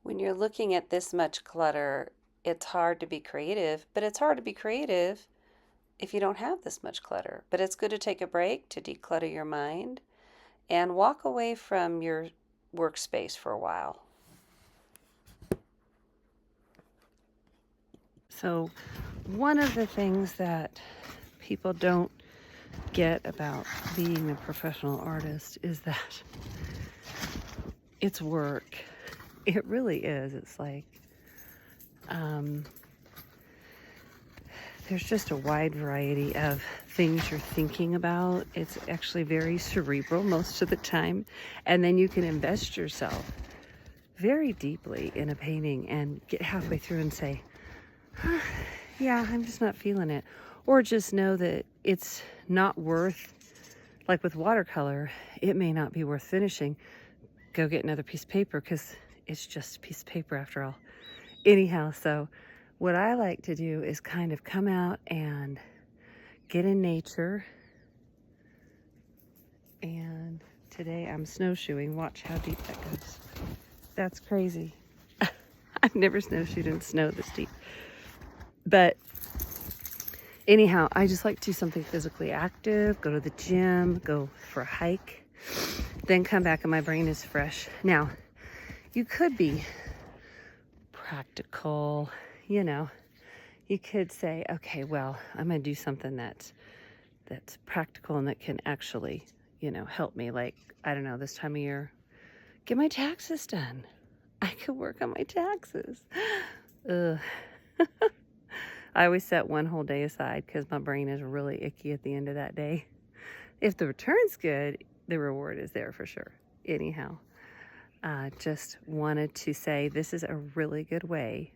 When you're looking at this much clutter, it's hard to be creative, but it's hard to be creative if you don't have this much clutter. But it's good to take a break to declutter your mind and walk away from your workspace for a while. So, one of the things that people don't get about being a professional artist is that it's work. It really is. It's like, there's just a wide variety of things you're thinking about. It's actually very cerebral most of the time. And then you can invest yourself very deeply in a painting and get halfway through and say, yeah, I'm just not feeling it. Or just know that it's not worth, like with watercolor, it may not be worth finishing. Go get another piece of paper because it's just a piece of paper after all. Anyhow, so what I like to do is kind of come out and get in nature. And today I'm snowshoeing. Watch how deep that goes. That's crazy. I've never snowshoed in snow this deep. But anyhow, I just like to do something physically active, go to the gym, go for a hike, then come back and my brain is fresh. Now, you could be practical, you know. You could say, okay, well, I'm going to do something that's practical and that can actually, help me. Like, I don't know, this time of year, get my taxes done. I could work on my taxes. Ugh. I always set one whole day aside because my brain is really icky at the end of that day. If the return's good, the reward is there for sure. Anyhow, just wanted to say this is a really good way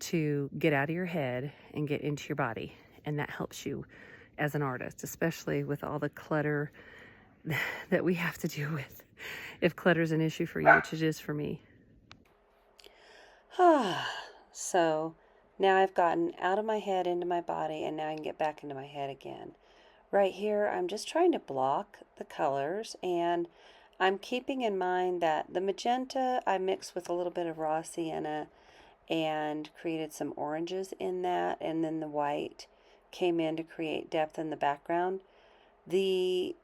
to get out of your head and get into your body. And that helps you as an artist, especially with all the clutter that we have to deal with. If clutter is an issue for you, which it is for me. So now I've gotten out of my head into my body, and now I can get back into my head again. Right here, I'm just trying to block the colors, and I'm keeping in mind that the magenta I mixed with a little bit of raw sienna and created some oranges in that, and then the white came in to create depth in the background. The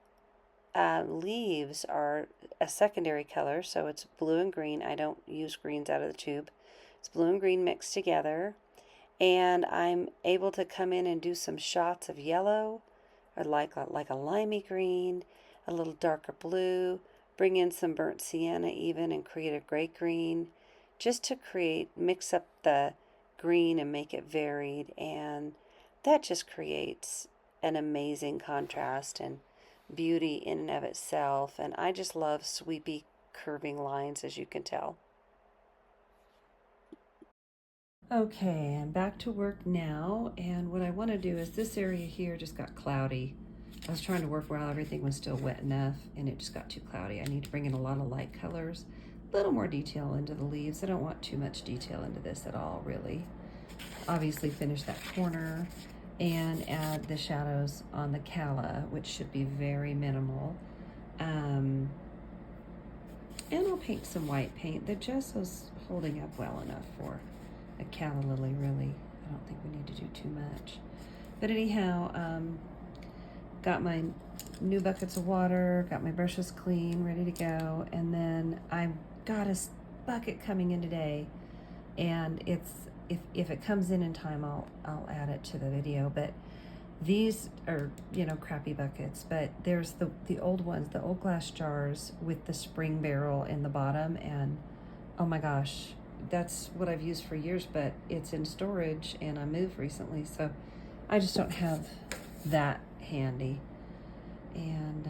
leaves are a secondary color, so it's blue and green. I don't use greens out of the tube. It's blue and green mixed together, and I'm able to come in and do some shots of yellow, or like a limey green, a little darker blue, bring in some burnt sienna even and create a gray green, just to mix up the green and make it varied, and that just creates an amazing contrast and beauty in and of itself. And I just love sweepy curving lines, as you can tell. Okay, I'm back to work now, and what I want to do is this area here just got cloudy. I was trying to work while everything was still wet enough, and it just got too cloudy. I need to bring in a lot of light colors, a little more detail into the leaves. I don't want too much detail into this at all, really. Obviously finish that corner and add the shadows on the calla, which should be very minimal. And I'll paint some white paint. The gesso's holding up well enough for a calla lily, really. I don't think we need to do too much. But anyhow, got my new buckets of water, got my brushes clean, ready to go, and then I've got a bucket coming in today, and if it comes in time, I'll add it to the video. But these are, crappy buckets, but there's the old ones, the old glass jars with the spring barrel in the bottom, and oh my gosh, that's what I've used for years, but it's in storage and I moved recently, so I just don't have that handy. And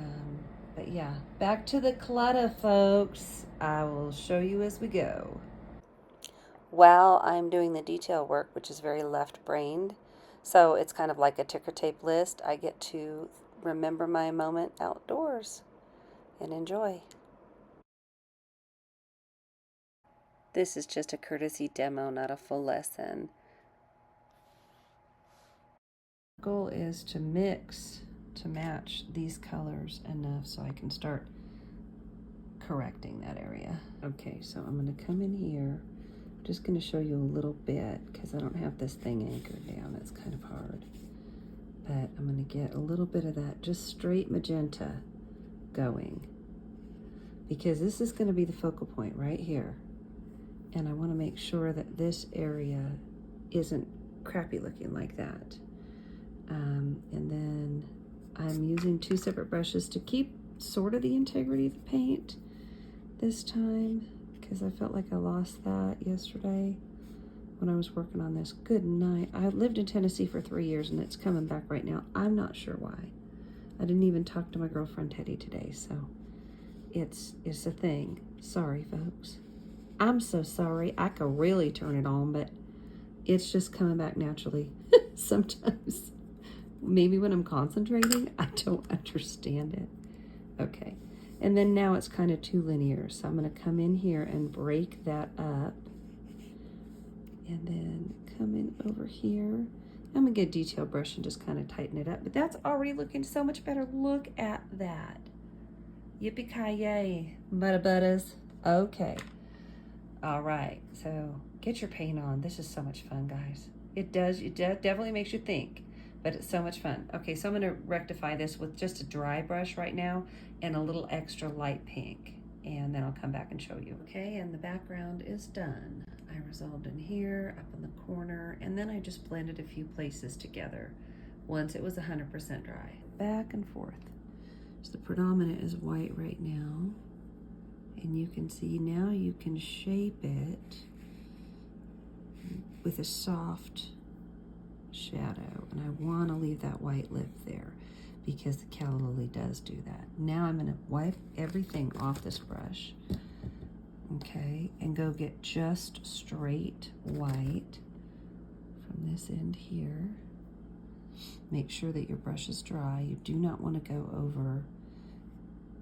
but yeah, back to the clutter, folks. I will show you as we go. While I'm doing the detail work, which is very left-brained, so it's kind of like a ticker tape list, I get to remember my moment outdoors and enjoy. This is just a courtesy demo, not a full lesson. The goal is to mix to match these colors enough so I can start correcting that area. Okay, so I'm going to come in here I'm just going to show you a little bit because I don't have this thing anchored down. It's kind of hard. But I'm going to get a little bit of that just straight magenta going, because this is going to be the focal point right here. And I want to make sure that this area isn't crappy looking like that. And then I'm using 2 separate brushes to keep sort of the integrity of the paint this time, because I felt like I lost that yesterday when I was working on this. Good night. I lived in Tennessee for 3 years and it's coming back right now. I'm not sure why. I didn't even talk to my girlfriend Teddy today, so it's a thing. Sorry, folks. I'm so sorry. I could really turn it on, but it's just coming back naturally sometimes. Maybe when I'm concentrating, I don't understand it. Okay. And then now it's kind of too linear. So I'm going to come in here and break that up. And then come in over here. I'm going to get a detail brush and just kind of tighten it up. But that's already looking so much better. Look at that. Yippee-ki-yay, buttas. Okay. All right. So get your paint on. This is so much fun, guys. It definitely makes you think, but it's so much fun. Okay, so I'm going to rectify this with just a dry brush right now and a little extra light pink. And then I'll come back and show you. Okay, and the background is done. I resolved in here, up in the corner, and then I just blended a few places together once it was 100% dry. Back and forth. So the predominant is white right now. And you can see now you can shape it with a soft shadow. And I want to leave that white lip there because the calla lily does do that. Now I'm going to wipe everything off this brush. Okay, and go get just straight white from this end here. Make sure that your brush is dry. You do not want to go over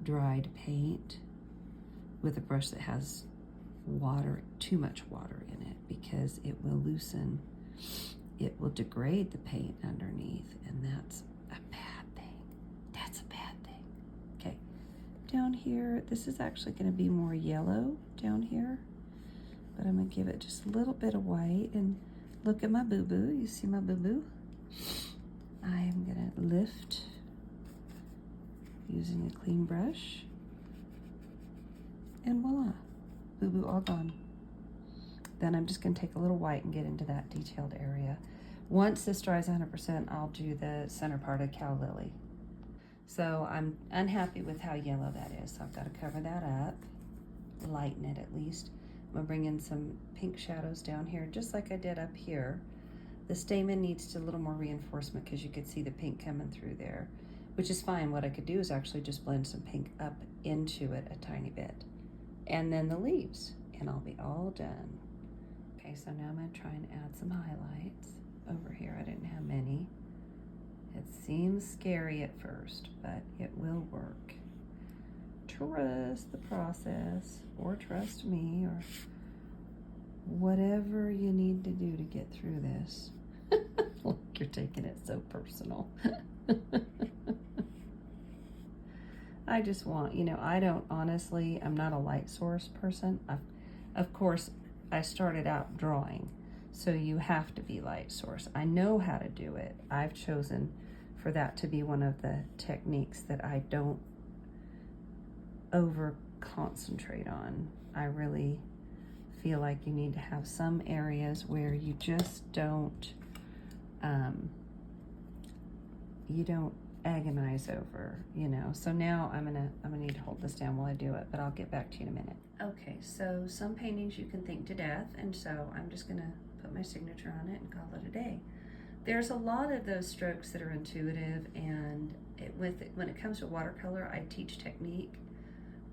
dried paint with a brush that has water, too much water in it, because it will loosen, it will degrade the paint underneath, and that's a bad thing. That's a bad thing. Okay, down here, this is actually going to be more yellow down here, but I'm going to give it just a little bit of white. And look at my boo-boo. You see my boo-boo? I'm going to lift using a clean brush, and voila, boo-boo all gone. Then I'm just going to take a little white and get into that detailed area. Once this dries 100%, I'll do the center part of calla lily. So I'm unhappy with how yellow that is, so I've got to cover that up, lighten it at least. I'm going to bring in some pink shadows down here, just like I did up here. The stamen needs a little more reinforcement because you could see the pink coming through there, which is fine. What I could do is actually just blend some pink up into it a tiny bit. And then the leaves, and I'll be all done. Okay, so now I'm going to try and add some highlights over here. I didn't have many. It seems scary at first, but it will work. Trust the process, or trust me, or whatever you need to do to get through this. Look, you're taking it so personal. I just want, I don't honestly, I'm not a light source person. Of course, I started out drawing, so you have to be light source. I know how to do it. I've chosen for that to be one of the techniques that I don't over concentrate on. I really feel like you need to have some areas where you just don't, you don't agonize over, So now I'm gonna need to hold this down while I do it, but I'll get back to you in a minute. Okay, so some paintings you can think to death, and so I'm just gonna put my signature on it and call it a day. There's a lot of those strokes that are intuitive, and when it comes to watercolor, I teach technique,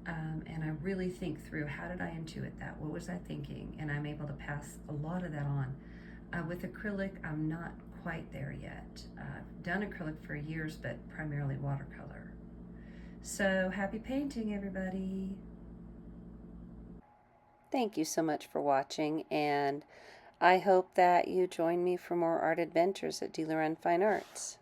and I really think through, how did I intuit that? What was I thinking? And I'm able to pass a lot of that on. With acrylic, I'm not quite there yet. I've done acrylic for years, but primarily watercolor. So happy painting, everybody. Thank you so much for watching, and I hope that you join me for more art adventures at Declutter Fine Arts.